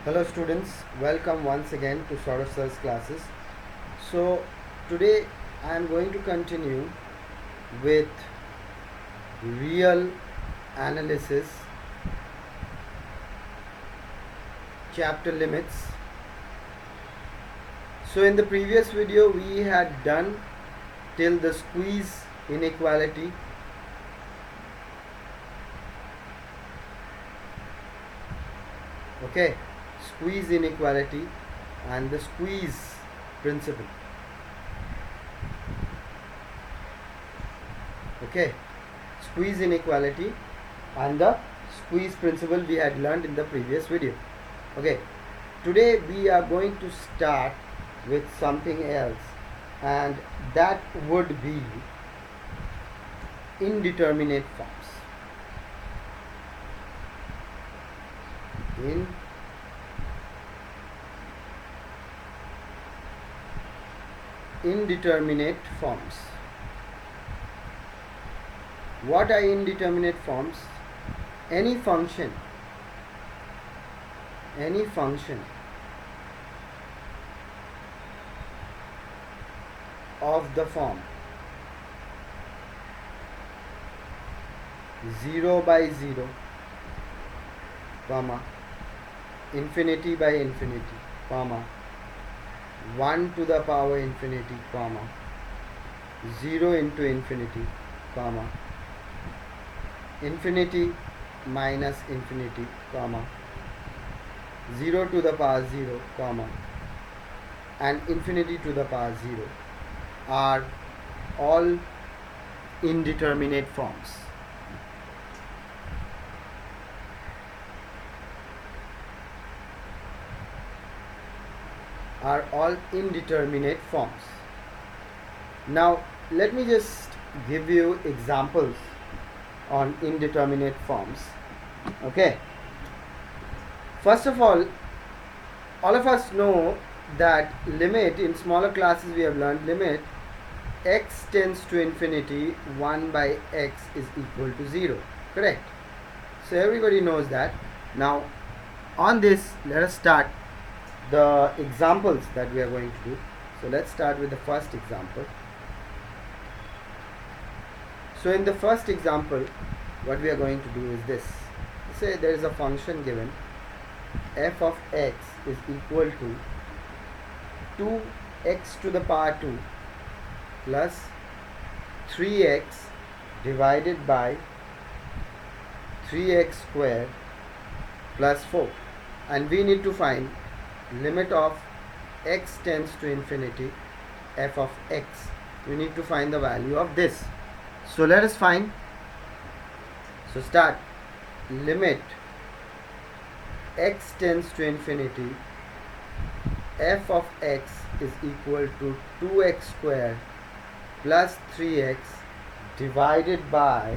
Hello students, welcome once again to Sir's classes. So today I am going to continue with real analysis chapter limits. So in the previous video we had done till the squeeze inequality. Okay, squeeze inequality and the squeeze principle. Okay, squeeze inequality and the squeeze principle we had learned in the previous video. Okay, today we are going to start with something else, and that would be indeterminate forms. Indeterminate forms. What are indeterminate forms? Any function of the form 0 by 0, comma, infinity by infinity, comma, 1 to the power infinity, comma, 0 into infinity, comma, infinity minus infinity, comma, 0 to the power 0, comma, and infinity to the power 0 are all indeterminate forms. Are all indeterminate forms. Now let me just give you examples on indeterminate forms. Okay, first of all of us know that limit, in smaller classes we have learned limit x tends to infinity 1 by x is equal to 0, correct? So everybody knows that. Now on this, let us start the examples that we are going to do. So let's start with the first example. So in the first example, what we are going to do is this. Say there is a function given, f of x is equal to 2x to the power 2 plus 3x divided by 3x square plus 4, and we need to find limit of x tends to infinity f of x. We need to find the value of this. So let us find. So start. Limit x tends to infinity f of x is equal to 2x square plus 3x divided by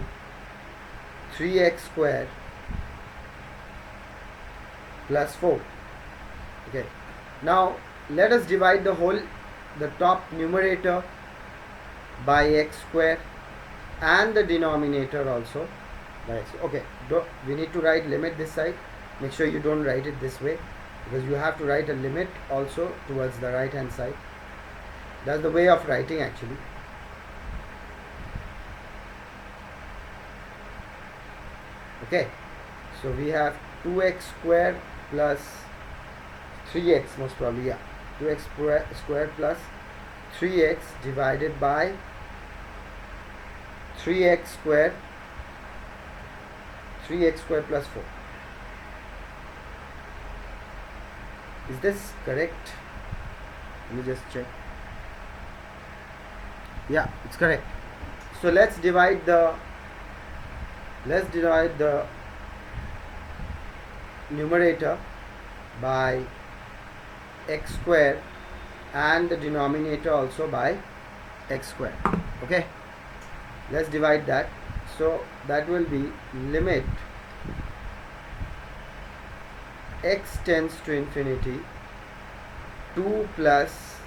3x square plus 4. Okay, now let us divide the top numerator by x square and the denominator also by x. Okay, we need to write limit this side. Make sure you don't write it this way, because you have to write a limit also towards the right hand side. That's the way of writing actually. Okay, so we have 2x square plus 3x, most probably, yeah, 2x square plus 3x divided by 3x square plus 4. Is this correct? Let me just check. Yeah, it's correct. So let's divide the numerator by x square and the denominator also by x square. Okay, let's divide that. So that will be limit x tends to infinity 2 plus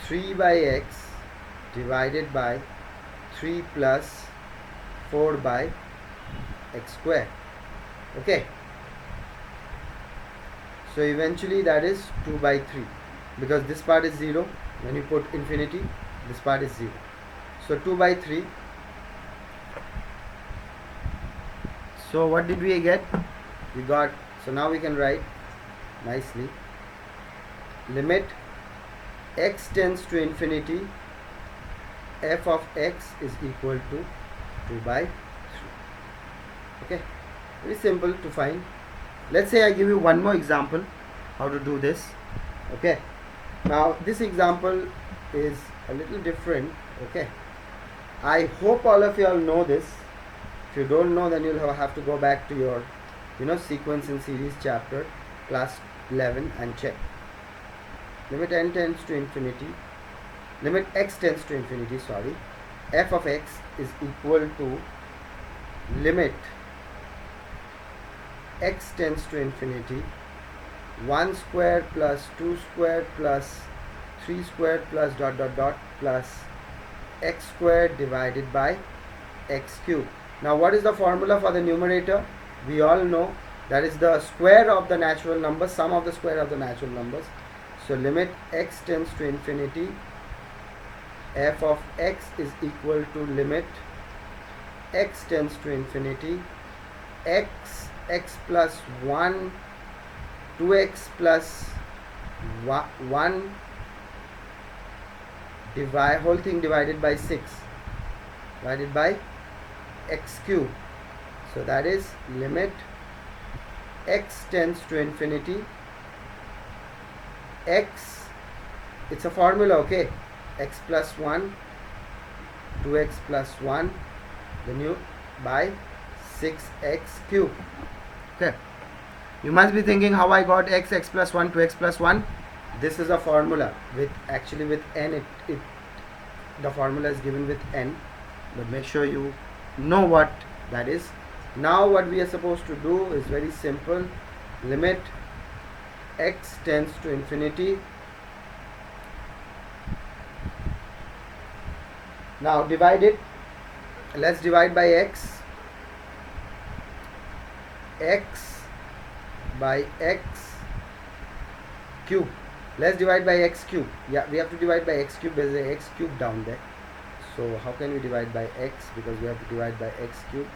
3 by x divided by 3 plus 4 by x square. Okay, So eventually that is 2 by 3, because this part is 0. When you put infinity, this part is 0. So 2 by 3. So what did we get? We got, so now we can write nicely, limit x tends to infinity, f of x is equal to 2 by 3. Okay, very simple to find. Let's say I give you one more example how to do this. Okay, now this example is a little different. Okay, I hope all of you all know this. If you don't know, then you'll have to go back to your sequence and series chapter, class 11, and check. Limit n tends to infinity, limit x tends to infinity, sorry, f of x is equal to limit x tends to infinity 1 square plus 2 square plus 3 square plus dot dot dot plus x square divided by x cube. Now what is the formula for the numerator? We all know that is the square of the natural numbers, sum of the square of the natural numbers. So limit x tends to infinity, f of x is equal to limit x tends to infinity, x plus 1, 2x plus 1 divide whole thing divided by 6 divided by x cube. So that is limit x tends to infinity, x, it's a formula, okay, x plus 1, 2x plus 1, then you by 6x cube. Okay, you must be thinking how I got x plus 1, 2x plus 1. This is a formula with actually with n, the formula is given with n, but make sure you know what that is. Now what we are supposed to do is very simple. Limit x tends to infinity. Now divide it. Let's divide by x. X by x cube. Let's divide by x cube. Yeah, we have to divide by x cube. There's a x cube down there. So how can we divide by x? Because we have to divide by x cube.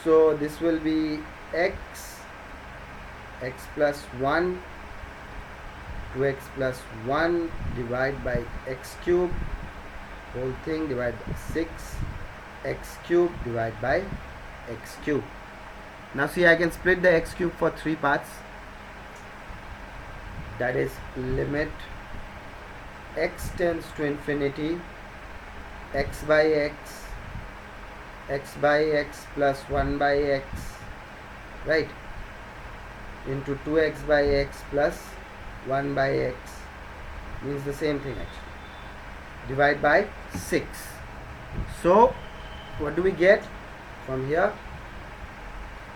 So this will be x plus 1, 2x plus 1 divide by x cube, whole thing divide by 6, x cube divide by x cube. Now see, I can split the x cube for 3 parts. That is limit x tends to infinity, x by x plus 1 by x, right, into 2x by x plus 1 by x, means the same thing actually, divide by 6. So what do we get from here?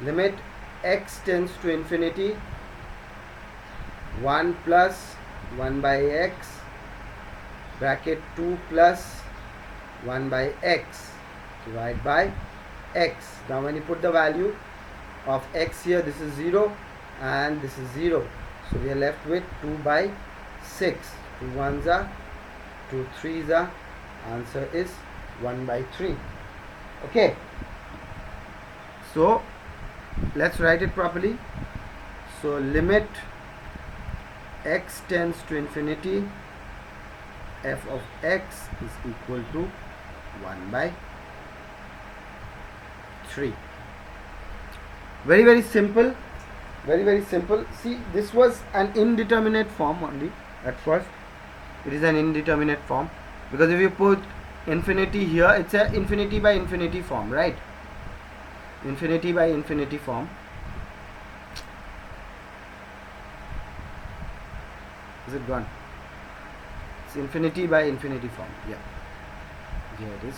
Limit x tends to infinity, 1 plus 1 by x bracket 2 plus 1 by x divide by x. Now when you put the value of x here, this is 0 and this is 0, so we are left with 2 by 6. 2 1s are 2 3s are, answer is 1 by 3. Okay, so let's write it properly. So limit x tends to infinity, f of x is equal to 1 by 3. Very very simple, very very simple. See, this was an indeterminate form only at first. It is an indeterminate form because if you put infinity here, it's a infinity by infinity form, right? Infinity by infinity form. Is it gone? It's infinity by infinity form. Yeah, here it is.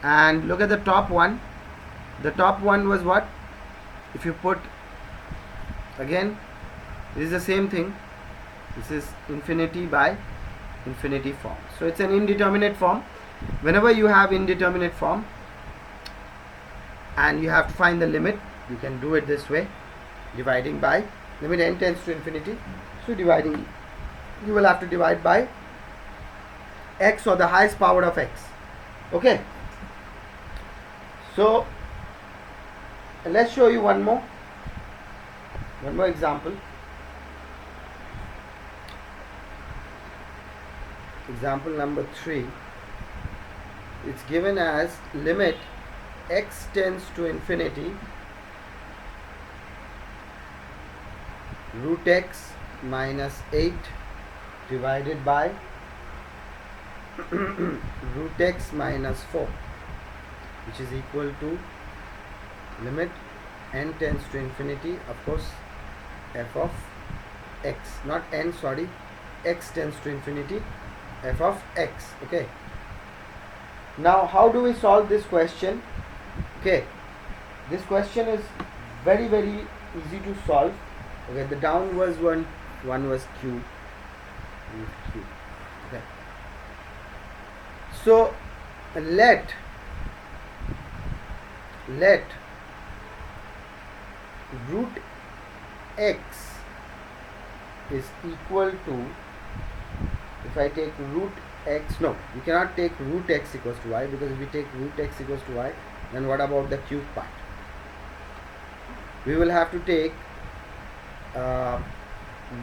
And look at the top one. The top one was what? If you put again, it is the same thing. This is infinity by infinity form. So it's an indeterminate form. Whenever you have indeterminate form and you have to find the limit, you can do it this way. dividing by limit n tends to infinity. So dividing, you will have to divide by x or the highest power of x. Okay, so let's show you one more example. Example number 3. It's given as limit x tends to infinity root x minus 8 divided by root x minus 4, which is equal to limit n tends to infinity, of course, f of x, not n, sorry, x tends to infinity, f of x. Okay, now how do we solve this question? Okay, this question is very easy to solve. Okay, the down was one was q. Okay, so let root x is equal to, if I take root x, no, we cannot take root x equals to y, because if we take root x equals to y, then what about the cube part? We will have to take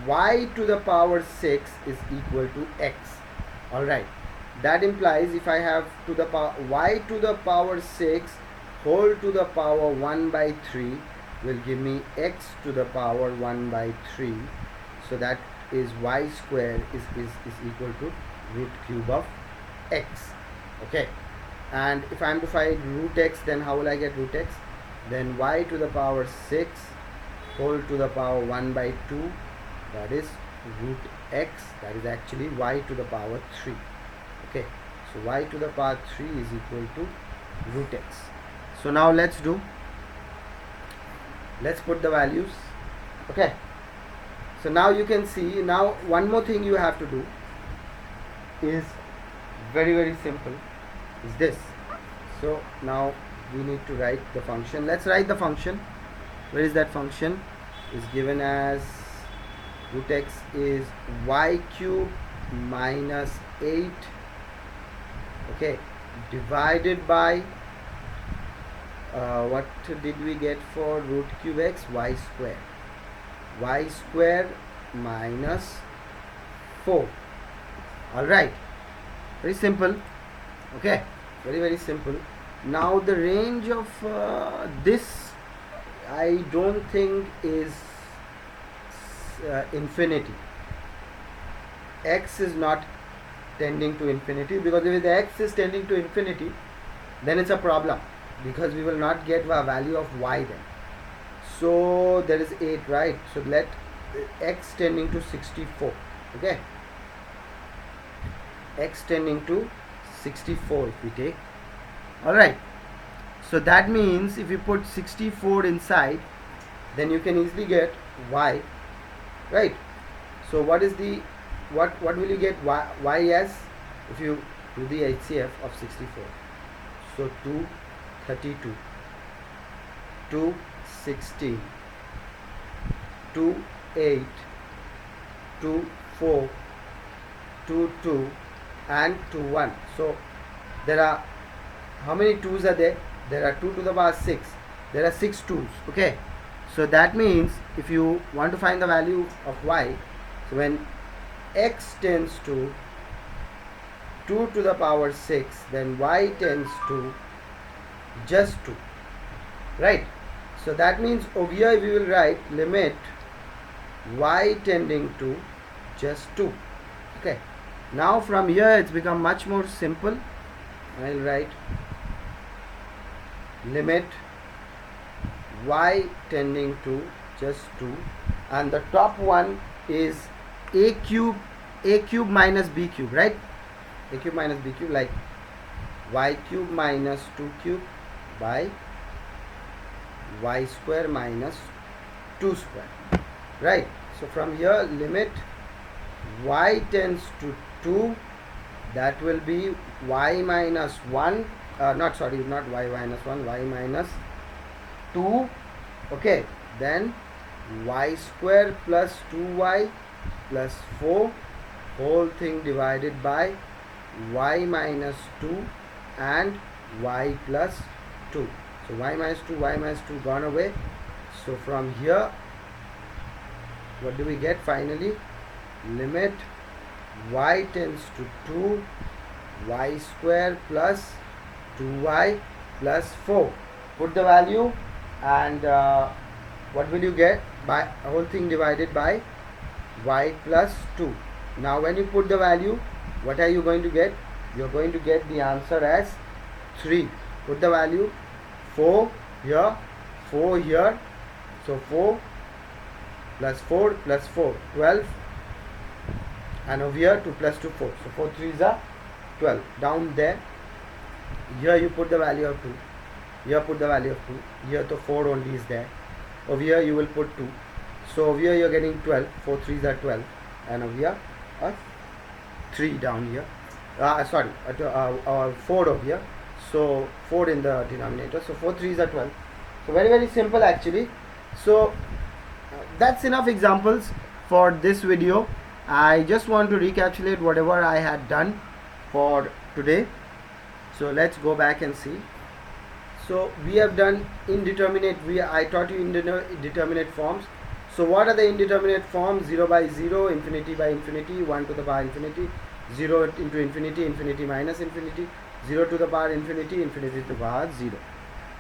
y to the power 6 is equal to x. Alright, that implies if I have to the power y to the power 6 whole to the power 1 by 3 will give me x to the power 1 by 3. So that is y square is equal to root cube of x. Okay, and if I am to find root x, then how will I get root x? Then y to the power 6 whole to the power 1 by 2, that is root x, that is actually y to the power 3. Okay, so y to the power 3 is equal to root x. So now let's put the values. Okay, so now you can see, now one more thing you have to do is very simple, is this. So now we need to write the function. Let's write the function. Where is that function? Is given as root x is y cube minus 8, okay, divided by what did we get for root cube x? Y square minus 4. Alright, very simple. Okay, very simple. Now the range of this I don't think is infinity. X is not tending to infinity, because if the x is tending to infinity, then it's a problem, because we will not get a value of y then. So there is 8, right? So let x tending to 64. Okay, x tending to 64 if we take. Alright, so that means if you put 64 inside, then you can easily get y, right? So what is the what will you get y as if you do the HCF of 64? So 232, 216, 28, 24, 22 and 21. So there are, how many 2's are there? There are 2 to the power 6. There are 6 2's. Okay, so that means if you want to find the value of y, so when x tends to 2 to the power 6, then y tends to just 2, right? So that means over here we will write limit y tending to just 2. Okay, now from here it's become much more simple. I will write limit y tending to just 2, and the top one is a cube minus b cube, right? A cube minus b cube, like y cube minus 2 cube by y square minus 2 square, right? So from here limit y tends to 2, that will be y minus 1, not y minus 1, y minus 2. Okay, then y square plus 2y plus 4 whole thing divided by y minus 2 and y plus 2. So y minus 2 gone away. So from here, what do we get finally? Limit y tends to 2, y square plus 2y plus 4. Put the value and what will you get? By whole thing divided by y plus 2. Now when you put the value, what are you going to get? You are going to get the answer as 3. Put the value 4 here, 4 here. So 4 plus 4 plus 4, 12. And over here 2 plus 2, 4. So 4 3s are 12. Down there, here you put the value of 2. Here put the value of 2. Here the 4 only is there. Over here you will put 2. So over here you are getting 12. 4 3s are 12. And over here 3 down here. 4 over here. So 4 in the denominator. So 4 3s are 12. So very simple actually. So that's enough examples for this video. I just want to recapitulate whatever I had done for today. So let's go back and see. So we have done indeterminate. I taught you indeterminate forms. So what are the indeterminate forms? 0 by 0, infinity by infinity, 1 to the power infinity, 0 into infinity, infinity minus infinity, 0 to the power infinity, infinity to the power 0.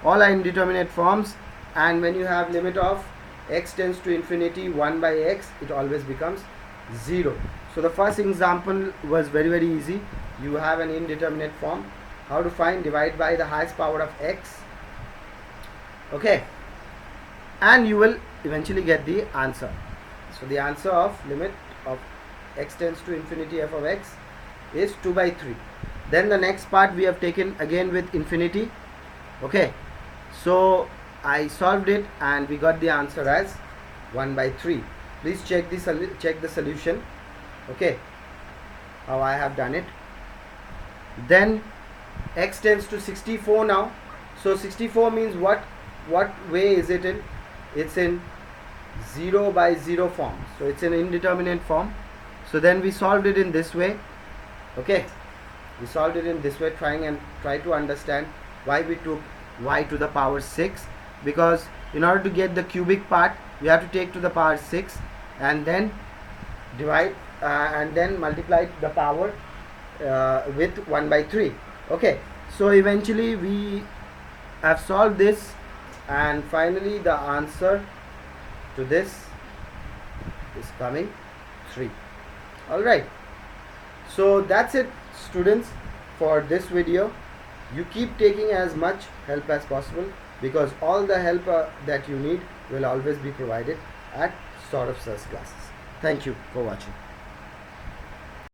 All are indeterminate forms, and when you have limit of x tends to infinity 1 by x, it always becomes 0. So the first example was very easy. You have an indeterminate form. How to find? Divide by the highest power of x. Okay, and you will eventually get the answer. So the answer of limit of x tends to infinity f of x is 2 by 3. Then the next part we have taken again with infinity. Okay, so I solved it and we got the answer as 1 by 3. Please check the solution. Okay, how I have done it. Then x tends to 64 now. So 64 means what way is it in? It's in 0 by 0 form. So it's an indeterminate form. So then we solved it in this way. Okay, we solved it in this way, try to understand why we took y to the power 6, because in order to get the cubic part we have to take to the power 6 and then divide and then multiply the power with 1 by 3. Okay, so eventually we have solved this, and finally the answer to this is coming 3. Alright, so that's it students for this video. You keep taking as much help as possible, because all the help that you need will always be provided at Sort of Search classes. Thank you for watching.